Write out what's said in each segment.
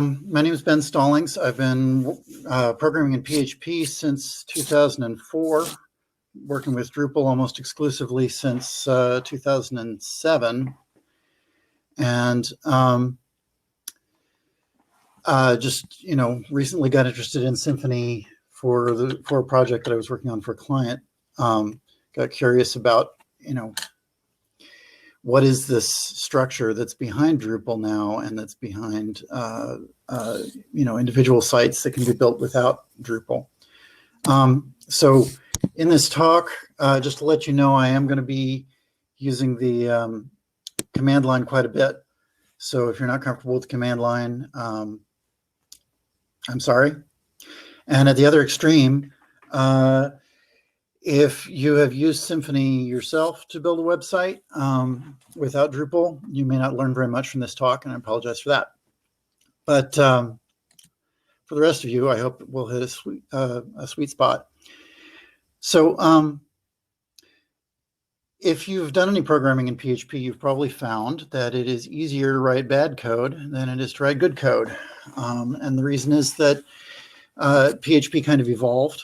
My name is Ben Stallings. I've been programming in PHP since 2004, working with Drupal almost exclusively since 2007, and just recently got interested in Symfony for a project that I was working on for a client. Got curious about what is this structure that's behind Drupal now, and that's behind individual sites that can be built without Drupal. So in this talk, just to let you know, I am going to be using the command line quite a bit. So if you're not comfortable with the command line, I'm sorry. And at the other extreme, if you have used Symfony yourself to build a website without Drupal, you may not learn very much from this talk, and I apologize for that. But for the rest of you, I hope we'll hit a sweet spot. So if you've done any programming in PHP, you've probably found that it is easier to write bad code than it is to write good code. And the reason is that PHP kind of evolved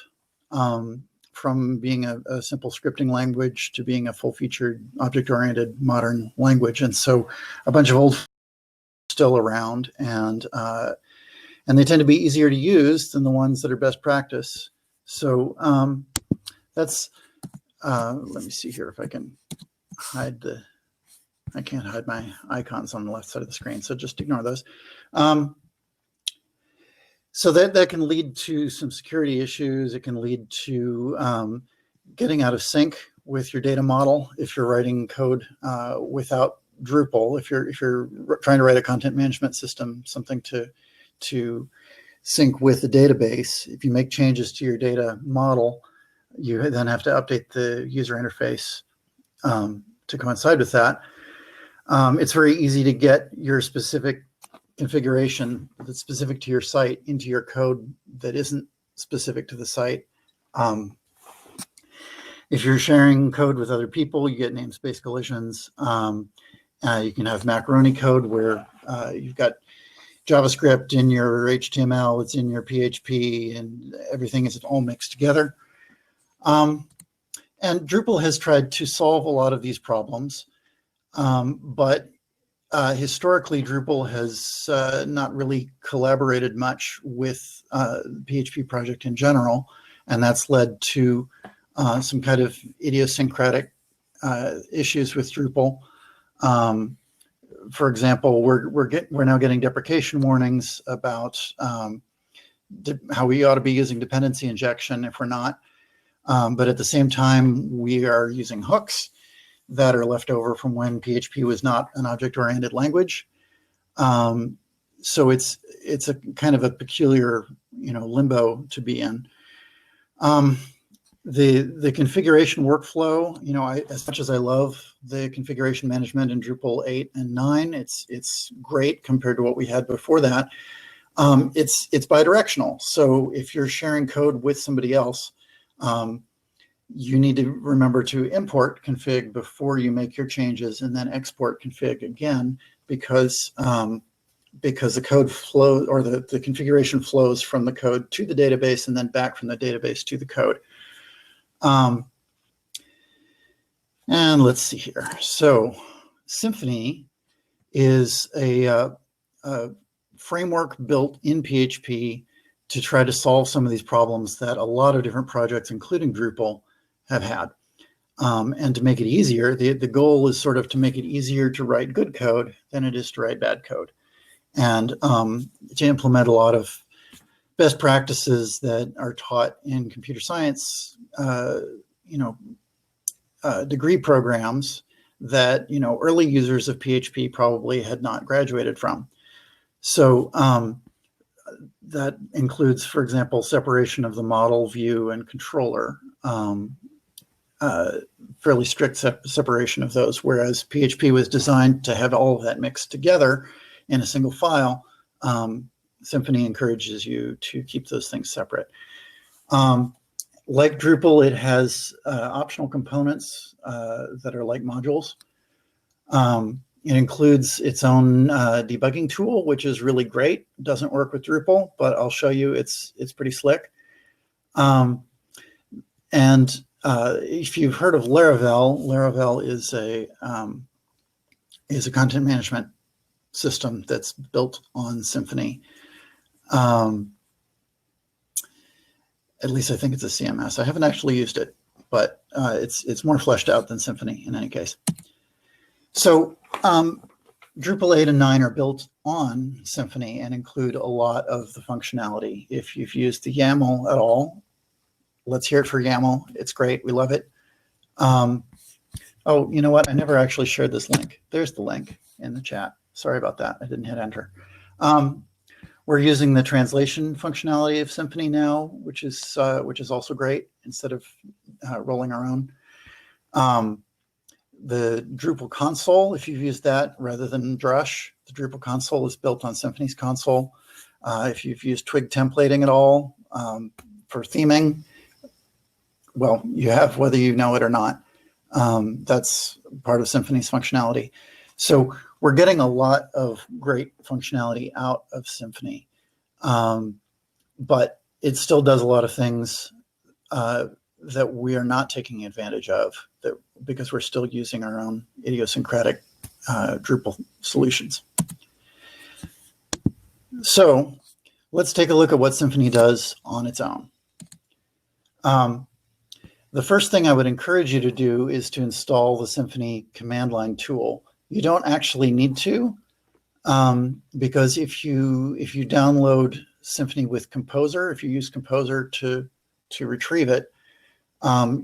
from being a simple scripting language to being a full-featured, object-oriented modern language. And so a bunch of old still around, and they tend to be easier to use than the ones that are best practice. So that's, let me see here if I can hide I can't hide my icons on the left side of the screen, so just ignore those. So that can lead to some security issues. It can lead to getting out of sync with your data model if you're writing code without Drupal. If you're trying to write a content management system, something to sync with the database, if you make changes to your data model, you then have to update the user interface to coincide with that. It's very easy to get your specific configuration that's specific to your site into your code that isn't specific to the site. If you're sharing code with other people, you get namespace collisions. You can have macaroni code where you've got JavaScript in your HTML, it's in your PHP, and everything is all mixed together. And Drupal has tried to solve a lot of these problems, but historically, Drupal has not really collaborated much with the PHP project in general, and that's led to some kind of idiosyncratic issues with Drupal. For example, we're now getting deprecation warnings about how we ought to be using dependency injection if we're not. But at the same time, we are using hooks that are left over from when PHP was not an object-oriented language. So it's a kind of a peculiar, limbo to be in. The configuration workflow, as much as I love the configuration management in Drupal 8 and 9, it's great compared to what we had before that. It's bidirectional. So if you're sharing code with somebody else, you need to remember to import config before you make your changes, and then export config again, because the code flow, or the configuration flows from the code to the database and then back from the database to the code. And let's see here. So Symfony is a framework built in PHP to try to solve some of these problems that a lot of different projects, including Drupal, have had. And to make it easier, the goal is sort of to make it easier to write good code than it is to write bad code. And to implement a lot of best practices that are taught in computer science, degree programs that, early users of PHP probably had not graduated from. So that includes, for example, separation of the model, view, and controller, fairly strict separation of those, whereas PHP was designed to have all of that mixed together in a single file. Symfony encourages you to keep those things separate. Like Drupal, it has optional components that are like modules. It includes its own debugging tool, which is really great. It doesn't work with Drupal, but I'll show you it's pretty slick. And if you've heard of Laravel is a content management system that's built on Symfony. At least I think it's a CMS. I haven't actually used it, but it's more fleshed out than Symfony in any case. So Drupal 8 and 9 are built on Symfony and include a lot of the functionality. If you've used the YAML at all, let's hear it for YAML. It's great. We love it. Oh, you know what? I never actually shared this link. There's the link in the chat. Sorry about that. I didn't hit enter. We're using the translation functionality of Symfony now, which is also great instead of rolling our own. The Drupal console, if you've used that rather than Drush, the Drupal console is built on Symfony's console. If you've used Twig templating at all for theming, well, you have whether you know it or not. That's part of Symfony's functionality. So we're getting a lot of great functionality out of Symfony, but it still does a lot of things that we are not taking advantage of because we're still using our own idiosyncratic Drupal solutions. So let's take a look at what Symfony does on its own. The first thing I would encourage you to do is to install the Symfony command line tool. You don't actually need to, because if you download Symfony with Composer, if you use Composer to retrieve it,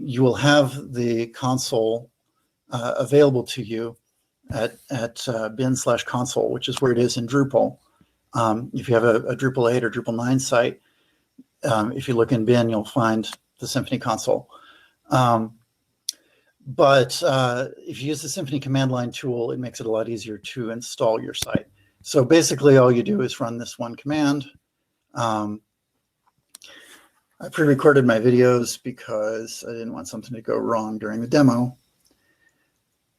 you will have the console available to you at bin/console, which is where it is in Drupal. If you have a Drupal 8 or Drupal 9 site, if you look in bin, you'll find the Symfony console. But if you use the Symfony command line tool, it makes it a lot easier to install your site. So basically all you do is run this one command. I pre-recorded my videos because I didn't want something to go wrong during the demo.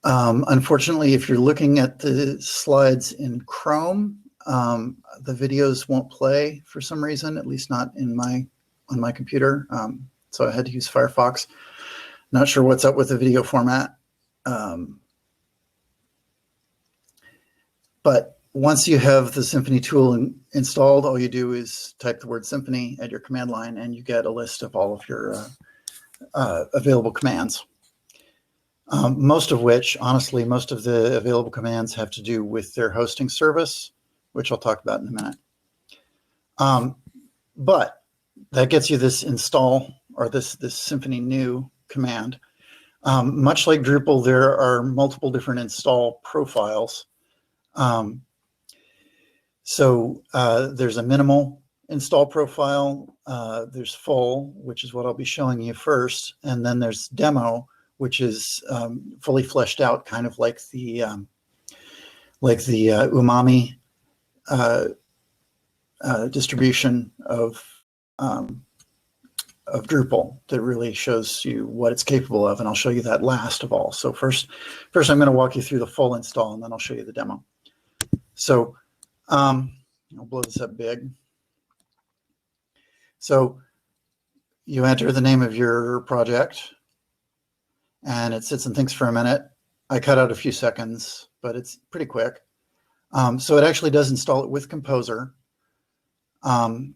Unfortunately, if you're looking at the slides in Chrome, the videos won't play for some reason, at least not on my computer. So I had to use Firefox. Not sure what's up with the video format. But once you have the Symfony tool installed, all you do is type the word Symfony at your command line and you get a list of all of your available commands. Most of which, honestly, most of the available commands have to do with their hosting service, which I'll talk about in a minute. But that gets you this install or this Symfony new command. Much like Drupal, there are multiple different install profiles. So there's a minimal install profile, there's full, which is what I'll be showing you first, and then there's demo, which is fully fleshed out, kind of like the umami distribution of Drupal that really shows you what it's capable of, and I'll show you that last of all. So first I'm going to walk you through the full install, and then I'll show you the demo. So I'll blow this up big. So you enter the name of your project, and it sits and thinks for a minute. I cut out a few seconds, but it's pretty quick. So it actually does install it with Composer. And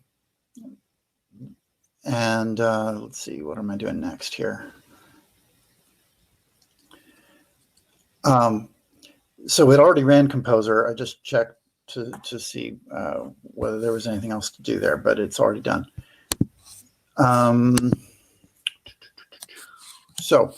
let's see, what am I doing next here? So it already ran Composer. I just checked to see whether there was anything else to do there, but it's already done. So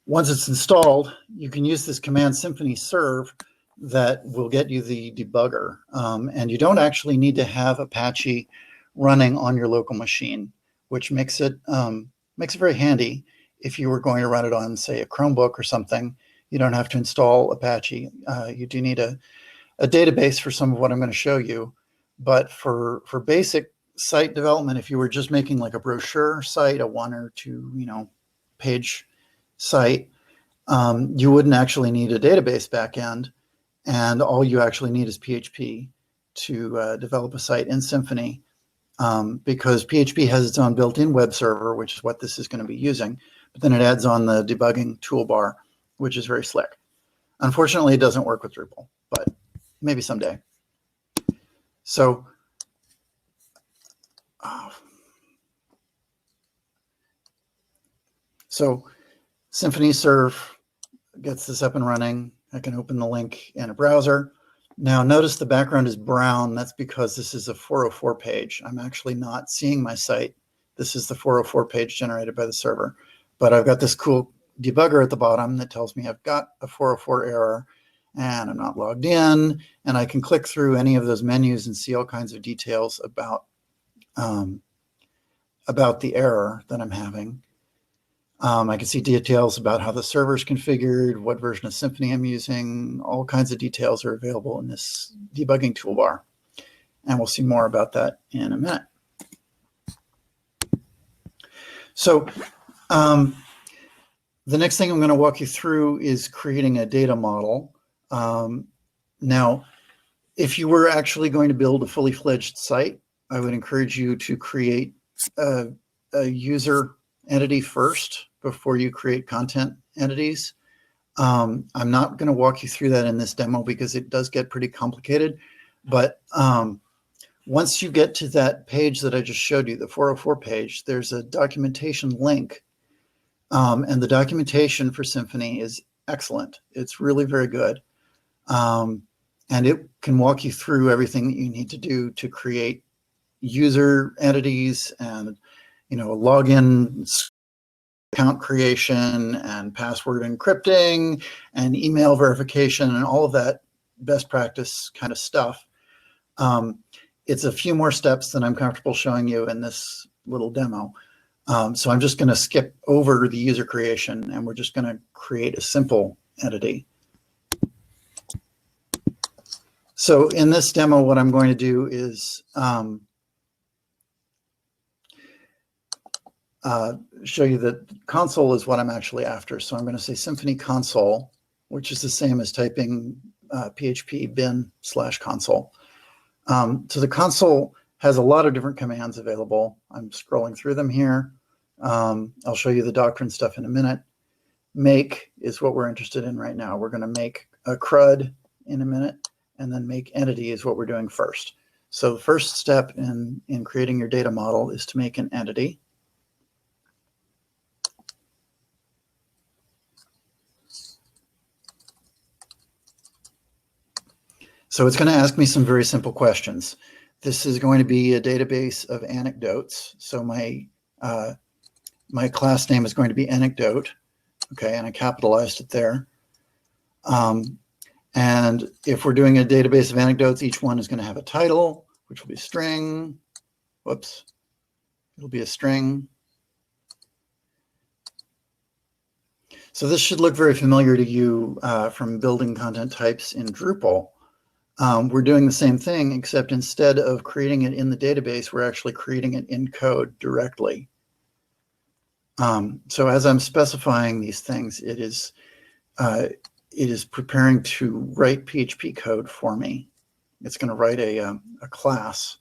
once it's installed, you can use this command Symfony serve that will get you the debugger. And you don't actually need to have Apache running on your local machine, which makes it very handy if you were going to run it on, say, a Chromebook or something. You don't have to install Apache. You do need a database for some of what I'm going to show you. But for basic site development, if you were just making like a brochure site, a 1 or 2 page site, you wouldn't actually need a database backend, and all you actually need is PHP to develop a site in Symfony, because PHP has its own built-in web server, which is what this is going to be using, but then it adds on the debugging toolbar, which is very slick. Unfortunately, it doesn't work with Drupal, but maybe someday. So Symfony Serve gets this up and running. I can open the link in a browser. Now notice the background is brown. That's because this is a 404 page. I'm actually not seeing my site. This is the 404 page generated by the server. But I've got this cool debugger at the bottom that tells me I've got a 404 error and I'm not logged in. And I can click through any of those menus and see all kinds of details about the error that I'm having. I can see details about how the server is configured, what version of Symfony I'm using. All kinds of details are available in this debugging toolbar. And we'll see more about that in a minute. So the next thing I'm going to walk you through is creating a data model. Now, if you were actually going to build a fully fledged site, I would encourage you to create a user entity first before you create content entities. I'm not going to walk you through that in this demo because it does get pretty complicated. But once you get to that page that I just showed you, the 404 page, there's a documentation link. And the documentation for Symfony is excellent. It's really very good. And it can walk you through everything that you need to do to create user entities and, login, account creation, and password encrypting, and email verification, and all of that best practice kind of stuff. It's a few more steps than I'm comfortable showing you in this little demo. So I'm just going to skip over the user creation, and we're just going to create a simple entity. So in this demo, what I'm going to do is show you that console is what I'm actually after. So I'm going to say Symfony console, which is the same as typing PHP bin/console. So the console has a lot of different commands available. I'm scrolling through them here. I'll show you the doctrine stuff in a minute. Make is what we're interested in right now. We're going to make a CRUD in a minute, and then make entity is what we're doing first. So the first step in creating your data model is to make an entity. So it's going to ask me some very simple questions. This is going to be a database of anecdotes. So my class name is going to be anecdote. Okay, and I capitalized it there. And if we're doing a database of anecdotes, each one is going to have a title, which will be string. Whoops. It'll be a string. So this should look very familiar to you from building content types in Drupal. We're doing the same thing, except instead of creating it in the database, we're actually creating it in code directly. So as I'm specifying these things, it is preparing to write PHP code for me. It's going to write a class.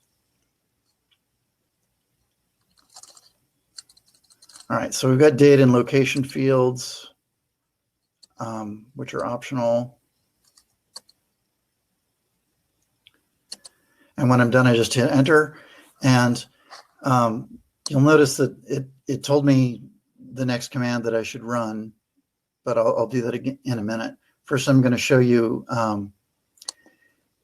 All right, so we've got date and location fields, which are optional. And when I'm done, I just hit enter. And you'll notice that it told me the next command that I should run, but I'll do that again in a minute. First, I'm going to show you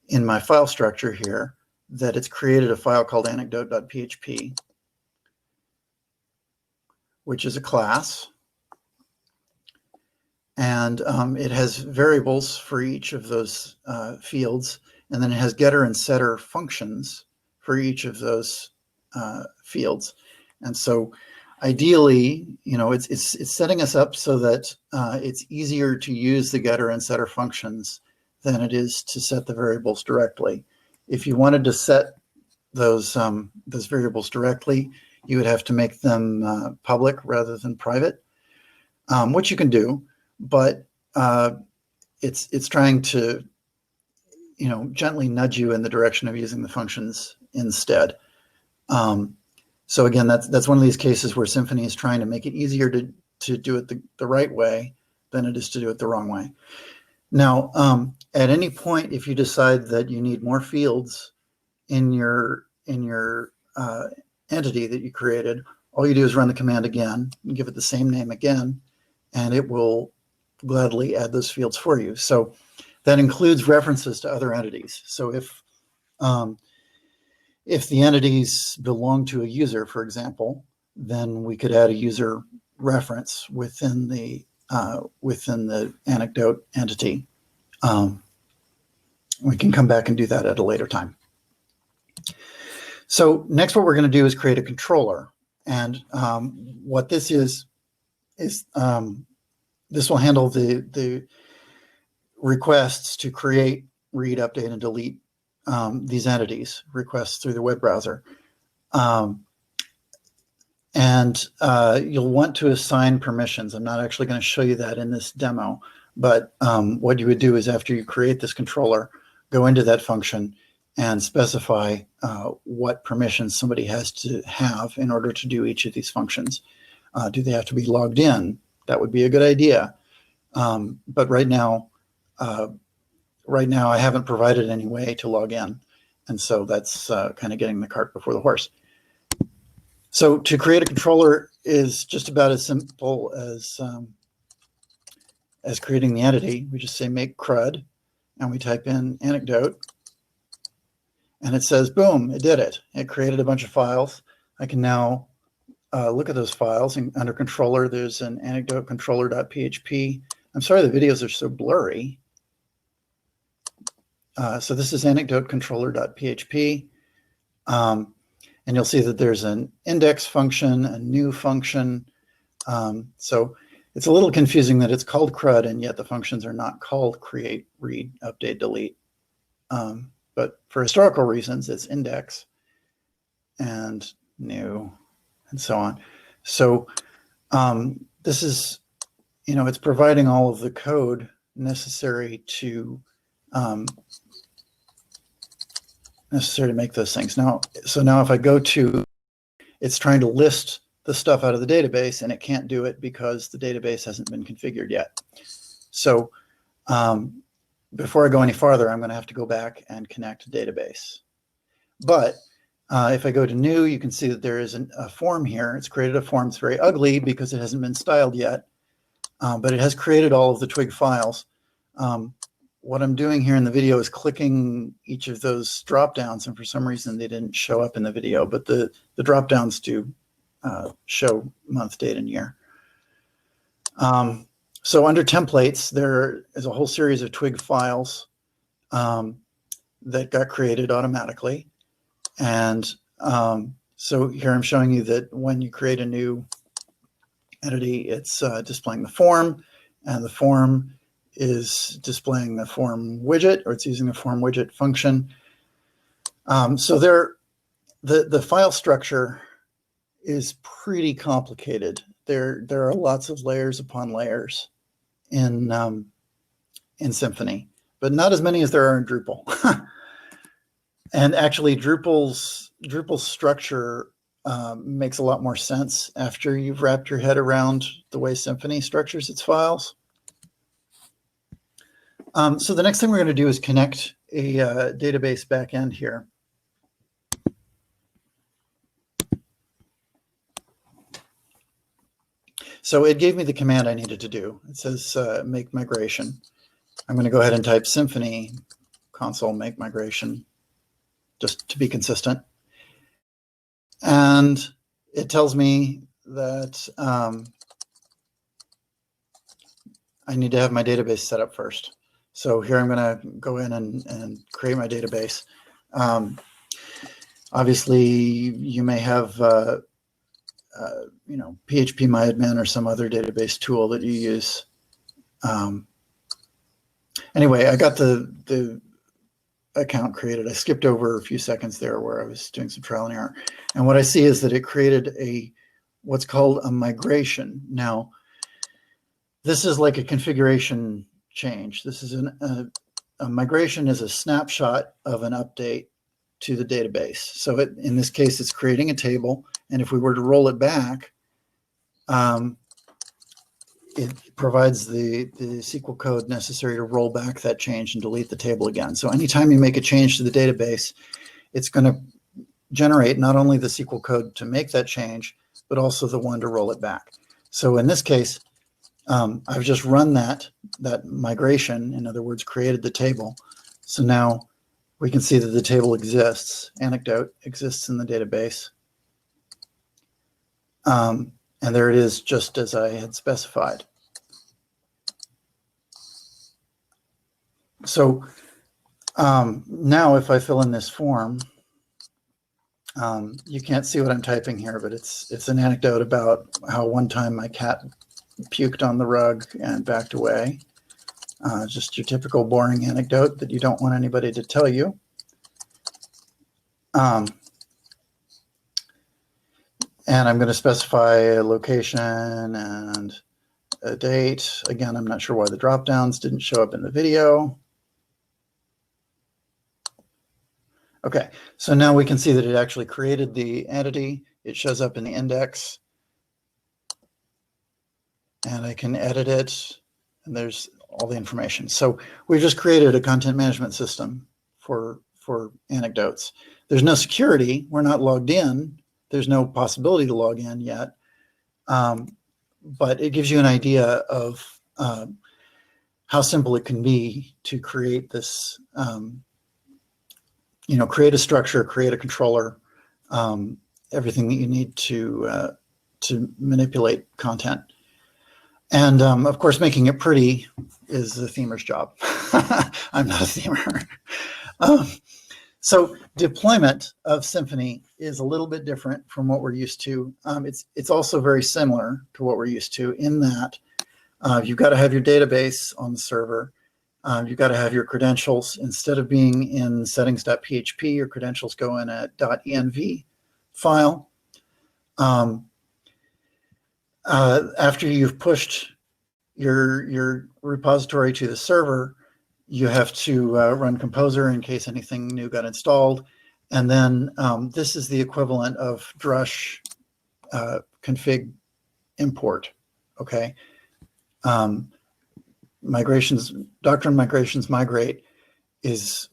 in my file structure here that it's created a file called anecdote.php, which is a class. And it has variables for each of those fields. And then it has getter and setter functions for each of those fields. And so ideally, it's setting us up so that it's easier to use the getter and setter functions than it is to set the variables directly. If you wanted to set those variables directly, you would have to make them public rather than private, which you can do. but it's trying to, gently nudge you in the direction of using the functions instead. So again, that's one of these cases where Symfony is trying to make it easier to do it the right way than it is to do it the wrong way. Now, at any point, if you decide that you need more fields in your entity that you created, all you do is run the command again and give it the same name again, and it will gladly add those fields for you. So that includes references to other entities. So if the entities belong to a user, for example, then we could add a user reference within the anecdote entity. We can come back and do that at a later time. So next, what we're going to do is create a controller, and what this is this will handle the requests to create, read, update, and delete these entities, requests through the web browser. And you'll want to assign permissions. I'm not actually going to show you that in this demo, but what you would do is after you create this controller, go into that function and specify what permissions somebody has to have in order to do each of these functions. Do they have to be logged in? That would be a good idea. But right now I haven't provided any way to log in. And so that's kind of getting the cart before the horse. So to create a controller is just about as simple as creating the entity. We just say make CRUD, and we type in anecdote, and it says, boom, it did it. It created a bunch of files. I can now look at those files, and under controller, there's an anecdote controller.php. I'm sorry the videos are so blurry. So this is anecdote controller.php. And you'll see that there's an index function, a new function. So it's a little confusing that it's called CRUD, and yet the functions are not called create, read, update, delete. But for historical reasons, it's index and new and so on. So this is, it's providing all of the code necessary to make those things. So now if I go to, it's trying to list the stuff out of the database, and it can't do it because the database hasn't been configured yet. So before I go any farther, I'm going to have to go back and connect to database. But if I go to new, you can see that there is a form here. It's created a form. It's very ugly because it hasn't been styled yet, but it has created all of the twig files. What I'm doing here in the video is clicking each of those drop downs, and for some reason they didn't show up in the video, but the drop downs do show month, date, and year. So under templates, there is a whole series of twig files that got created automatically. And so here I'm showing you that when you create a new entity, it's displaying the form, and the form is displaying the form widget, or it's using the form widget function. So the file structure is pretty complicated. There are lots of layers upon layers in Symfony, but not as many as there are in Drupal. And actually, Drupal's structure makes a lot more sense after you've wrapped your head around the way Symfony structures its files. So the next thing we're going to do is connect a database backend here. So it gave me the command I needed to do. It says make migration. I'm going to go ahead and type Symfony console make migration, just to be consistent. And it tells me that I need to have my database set up first. So here I'm going to go in and create my database. Obviously, you may have PHPMyAdmin or some other database tool that you use. Anyway, I got the account created. I skipped over a few seconds there where I was doing some trial and error. And what I see is that it created what's called a migration. Now, this is like a configuration change. This is a migration is a snapshot of an update to the database. So in this case, it's creating a table. And if we were to roll it back, it provides the SQL code necessary to roll back that change and delete the table again. So anytime you make a change to the database, it's going to generate not only the SQL code to make that change, but also the one to roll it back. So in this case, I've just run that migration, in other words, created the table. So now we can see that the table exists. Anecdote exists in the database. And there it is, just as I had specified. So now if I fill in this form, you can't see what I'm typing here, but it's an anecdote about how one time my cat puked on the rug and backed away. Just your typical boring anecdote that you don't want anybody to tell you. And I'm going to specify a location and a date. Again, I'm not sure why the drop-downs didn't show up in the video. Okay, so now we can see that it actually created the entity. It shows up in the index. And I can edit it, and there's all the information. So we've just created a content management system for anecdotes. There's no security. We're not logged in. There's no possibility to log in yet. But it gives you an idea of how simple it can be to create this, create a structure, create a controller, everything that you need to manipulate content. And of course, making it pretty is the themer's job. I'm not a themer. So deployment of Symfony is a little bit different from what we're used to. It's also very similar to what we're used to in that you've got to have your database on the server. You've got to have your credentials. Instead of being in settings.php, your credentials go in a .env file. After you've pushed your repository to the server, you have to run Composer in case anything new got installed. And then this is the equivalent of drush config import, okay? Doctrine migrations migrate is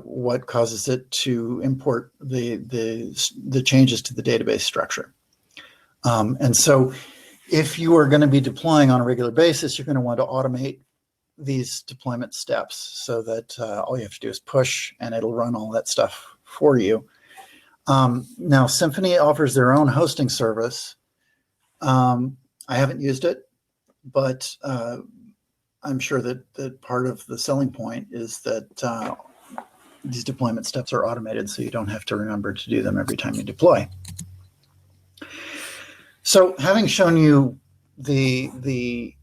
what causes it to import the changes to the database structure. And so if you are going to be deploying on a regular basis, you're going to want to automate these deployment steps so that all you have to do is push and it'll run all that stuff for you. Now, Symfony offers their own hosting service. I haven't used it, but I'm sure that part of the selling point is that these deployment steps are automated so you don't have to remember to do them every time you deploy. So having shown you the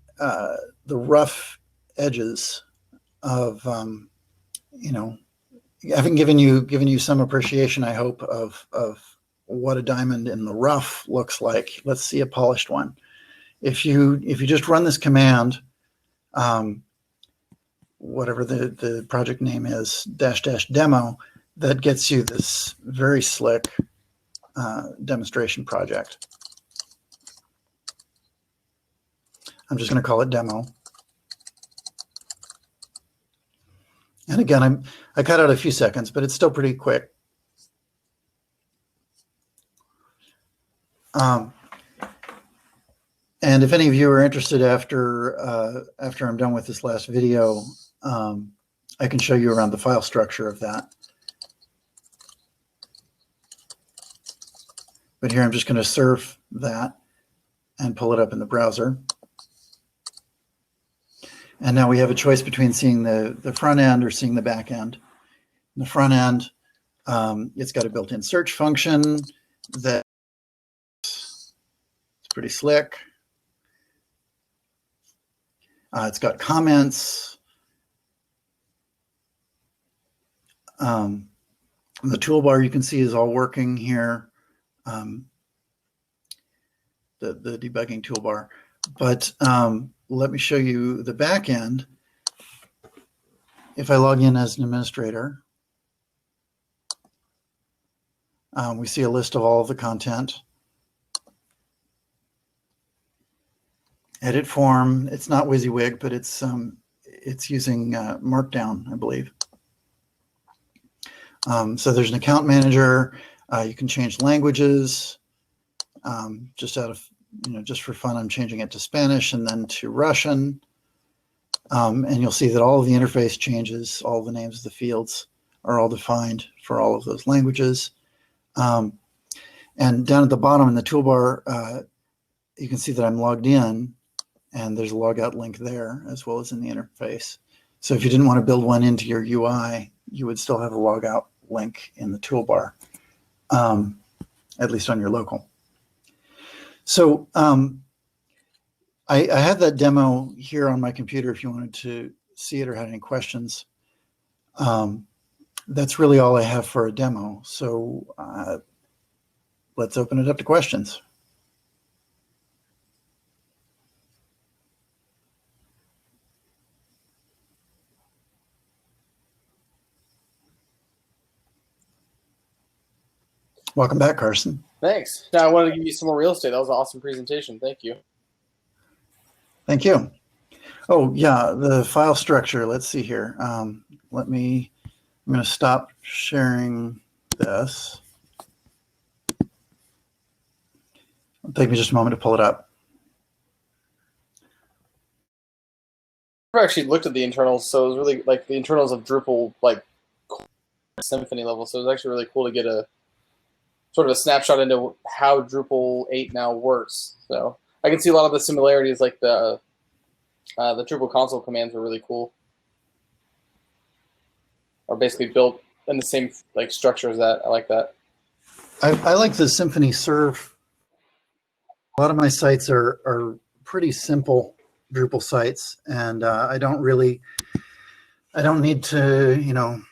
rough edges of having given you some appreciation, I hope, of what a diamond in the rough looks like. Let's see a polished one. If you just run this command, whatever the project name is, -- demo, that gets you this very slick demonstration project. I'm just going to call it demo. And again, I cut out a few seconds, but it's still pretty quick. And if any of you are interested after I'm done with this last video, I can show you around the file structure of that. But here I'm just going to serve that and pull it up in the browser. And now we have a choice between seeing the front end or seeing the back end. In the front end, it's got a built-in search function that's pretty slick. It's got comments. The toolbar you can see is all working here, the debugging toolbar. But let me show you the back end. If I log in as an administrator, we see a list of all of the content. Edit form. It's not WYSIWYG, but it's using Markdown, I believe. So there's an account manager. You can change languages. Just out of, just for fun, I'm changing it to Spanish and then to Russian. And you'll see that all of the interface changes, all the names of the fields are all defined for all of those languages. And down at the bottom in the toolbar, you can see that I'm logged in, and there's a logout link there as well as in the interface. So if you didn't want to build one into your UI, you would still have a logout link in the toolbar, at least on your local. So I have that demo here on my computer if you wanted to see it or had any questions. That's really all I have for a demo. So let's open it up to questions. Welcome back, Carson. Thanks. Now I wanted to give you some more real estate. That was an awesome presentation. Thank you. Thank you. Oh, yeah, the file structure. Let's see here. I'm going to stop sharing this. It'll take me just a moment to pull it up. I've actually looked at the internals, so it was really like the internals of Drupal, like Symfony level. So it was actually really cool to get a sort of a snapshot into how Drupal 8 now works. So I can see a lot of the similarities, like the Drupal console commands are really cool. Are basically built in the same like structure as that. I like that. I like the Symfony serve. A lot of my sites are pretty simple Drupal sites, and I don't need to,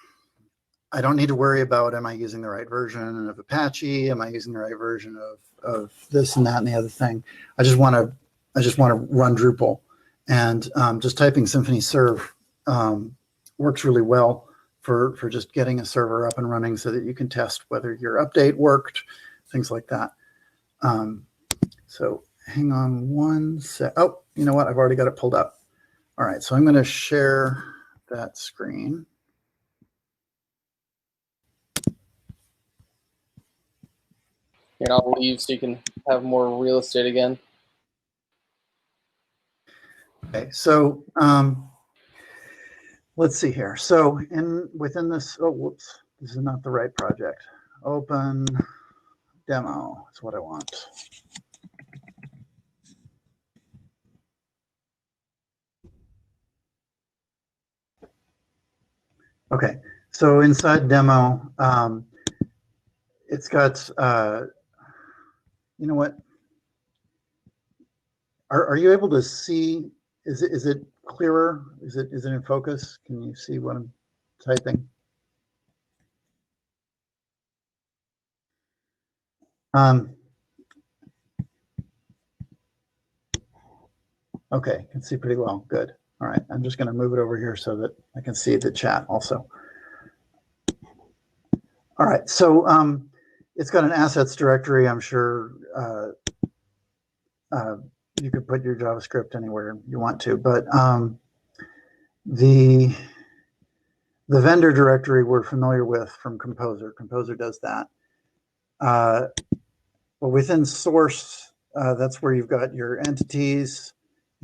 I don't need to worry about, am I using the right version of Apache? Am I using the right version of this and that and the other thing? I just want to run Drupal, and just typing Symfony serve works really well for just getting a server up and running so that you can test whether your update worked, things like that. So hang on one sec. Oh, you know what? I've already got it pulled up. All right, so I'm going to share that screen. And I'll leave so you can have more real estate again. Okay, so let's see here. So within this, oh, whoops, this is not the right project. Open demo is what I want. Okay, so inside demo, it's got, you know what? Are you able to see? Is it clearer? Is it in focus? Can you see what I'm typing? Okay, can see pretty well. Good. All right, I'm just going to move it over here so that I can see the chat also. All right, so it's got an assets directory. I'm sure you could put your JavaScript anywhere you want to, but the vendor directory we're familiar with from Composer. Composer does that. Well, within source, that's where you've got your entities.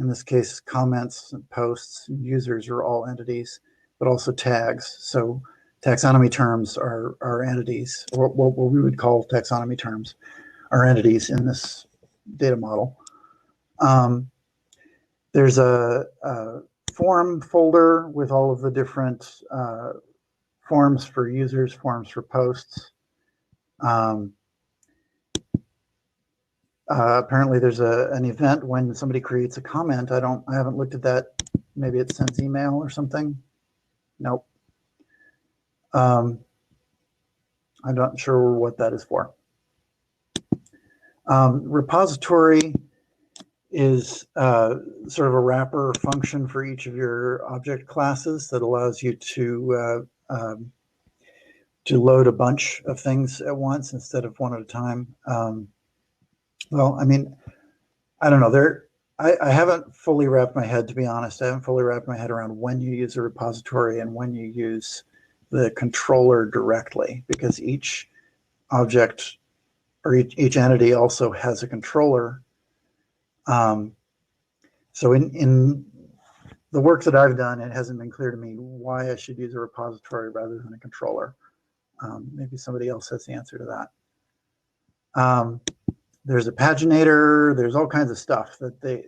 In this case, comments and posts and users are all entities, but also tags. So taxonomy terms are entities, or what we would call taxonomy terms are entities in this data model. There's a form folder with all of the different forms for users, forms for posts. Apparently there's an event when somebody creates a comment. I haven't looked at that. Maybe it sends email or something. Nope. I'm not sure what that is for. Repository is sort of a wrapper function for each of your object classes that allows you to load a bunch of things at once instead of one at a time. Well, I mean, I don't know. I haven't fully wrapped my head, to be honest. I haven't fully wrapped my head around when you use a repository and when you use the controller directly, because each object or each entity also has a controller. So in the work that I've done, it hasn't been clear to me why I should use a repository rather than a controller. Maybe somebody else has the answer to that. There's a paginator. There's all kinds of stuff that they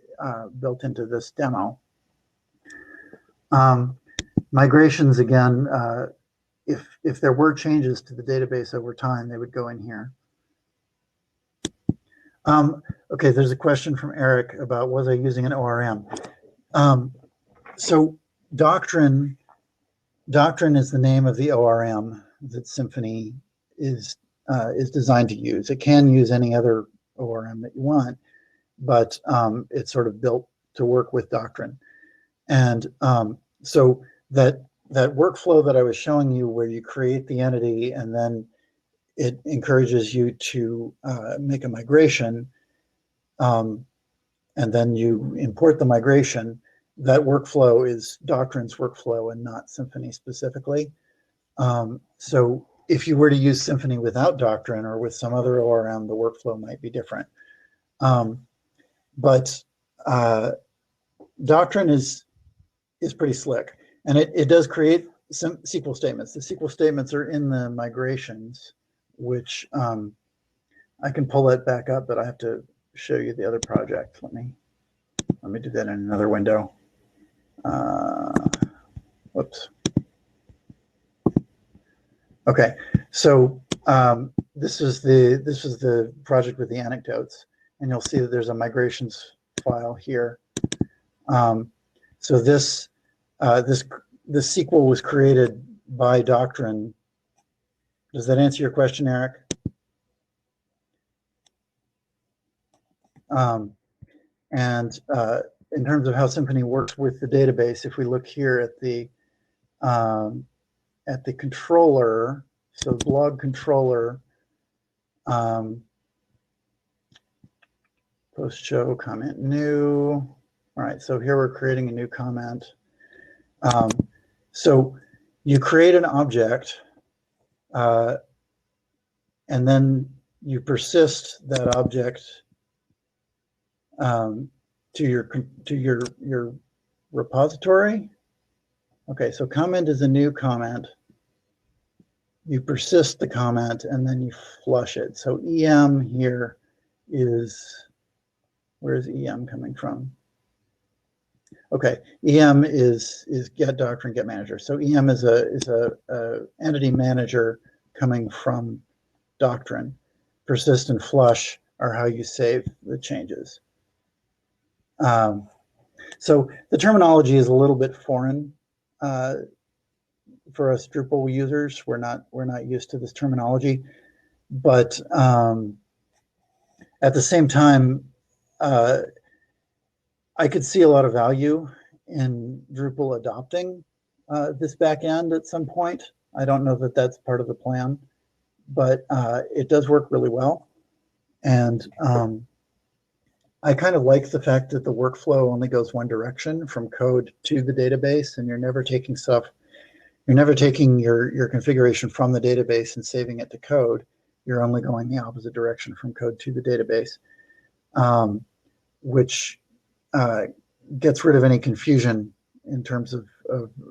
built into this demo. Migrations, again, if there were changes to the database over time, they would go in here. Okay, there's a question from Eric about was I using an ORM? So Doctrine is the name of the ORM that Symfony is designed to use. It can use any other ORM that you want, but it's sort of built to work with Doctrine. And so that workflow that I was showing you, where you create the entity and then it encourages you to make a migration, and then you import the migration. That workflow is Doctrine's workflow and not Symfony specifically. So if you were to use Symfony without Doctrine or with some other ORM, the workflow might be different. But Doctrine is pretty slick, and it does create some SQL statements. The SQL statements are in the migrations, which I can pull that back up, but I have to show you the other project. Let me do that in another window. Whoops. Okay, so this is the project with the anecdotes, and you'll see that there's a migrations file here. So this SQL was created by Doctrine. Does that answer your question, Eric? And in terms of how Symfony works with the database, if we look here at the controller, so blog controller, post show, comment new. All right, so here we're creating a new comment. So you create an object, and then you persist that object to your repository. Okay, so comment is a new comment. You persist the comment and then you flush it. So EM here is, where is EM coming from? Okay, EM is get doctrine, get manager. So EM is a entity manager coming from Doctrine. Persist and flush are how you save the changes. So the terminology is a little bit foreign for us Drupal users. We're not used to this terminology, but at the same time, I could see a lot of value in Drupal adopting this backend at some point. I don't know that that's part of the plan, but it does work really well. And I kind of like the fact that the workflow only goes one direction, from code to the database, and you're never taking your configuration from the database and saving it to code. You're only going the opposite direction from code to the database, which gets rid of any confusion in terms of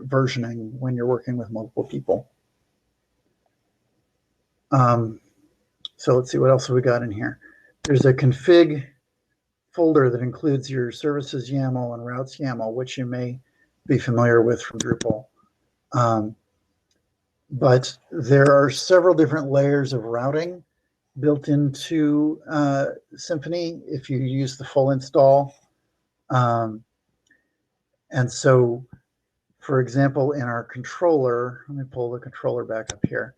versioning when you're working with multiple people. So let's see, what else have we got in here? There's a config folder that includes your services YAML and routes YAML, which you may be familiar with from Drupal. But there are several different layers of routing built into Symfony if you use the full install. And so, for example, in our controller, let me pull the controller back up here.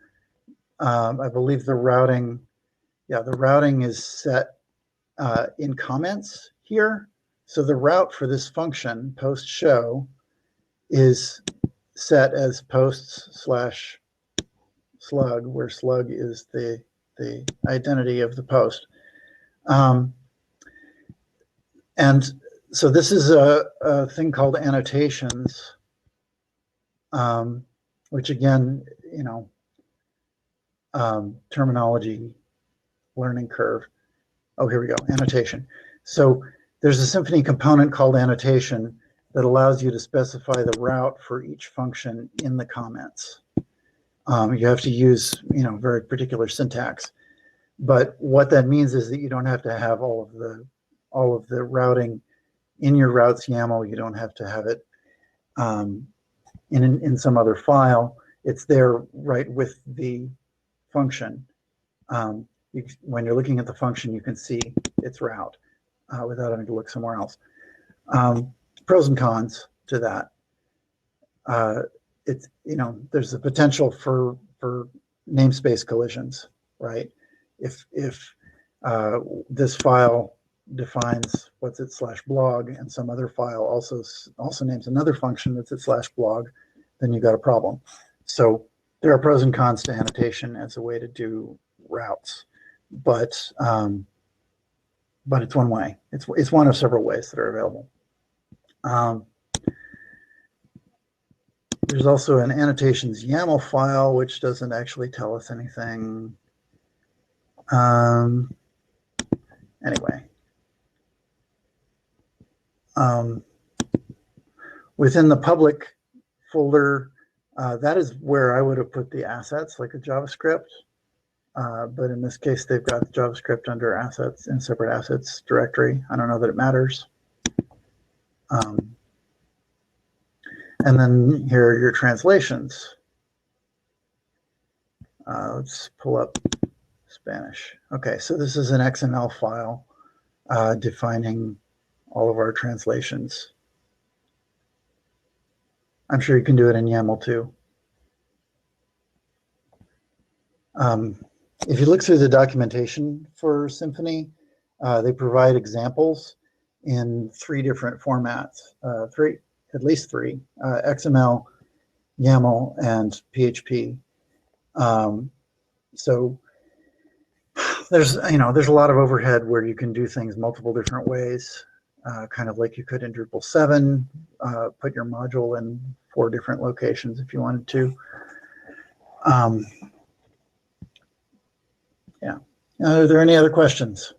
I believe the routing is set in comments here. So the route for this function, post show, is set as posts/slug, where slug is the identity of the post. And so this is a thing called annotations, which again, terminology, learning curve. Oh, here we go, annotation. So there's a Symfony component called annotation that allows you to specify the route for each function in the comments. You have to use, very particular syntax. But what that means is that you don't have to have all of the routing in your routes YAML. You don't have to have it in some other file. It's there right with the function. When you're looking at the function, you can see its route without having to look somewhere else. Pros and cons to that. It's there's a potential for namespace collisions, right? If this file defines what's its /blog and some other file also names another function that's its /blog, then you got a problem. So there are pros and cons to annotation as a way to do routes, but it's one way. It's one of several ways that are available. There's also an annotations YAML file, which doesn't actually tell us anything. Anyway, within the public folder, that is where I would have put the assets, like a JavaScript. But in this case, they've got JavaScript under assets in separate assets directory. I don't know that it matters. And then here are your translations. Let's pull up Spanish. Okay, so this is an XML file defining all of our translations. I'm sure you can do it in YAML too. If you look through the documentation for Symfony, they provide examples in 3 different formats, at least three, XML, YAML, and PHP. So there's a lot of overhead where you can do things multiple different ways, kind of like you could in Drupal 7, put your module in 4 different locations if you wanted to. Yeah. Are there any other questions?